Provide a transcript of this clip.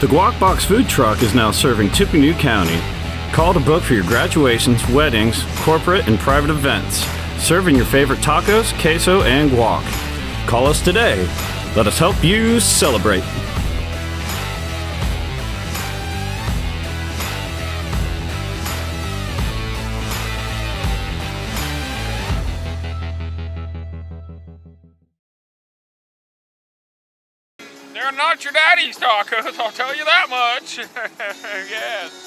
The Guac Box food truck is now serving Tippecanoe County. Call to book for your graduations, weddings, corporate, and private events. Serving your favorite tacos, queso, and guac. Call us today. Let us help you celebrate. They're not your daddy's tacos, I'll tell you that much. Yes.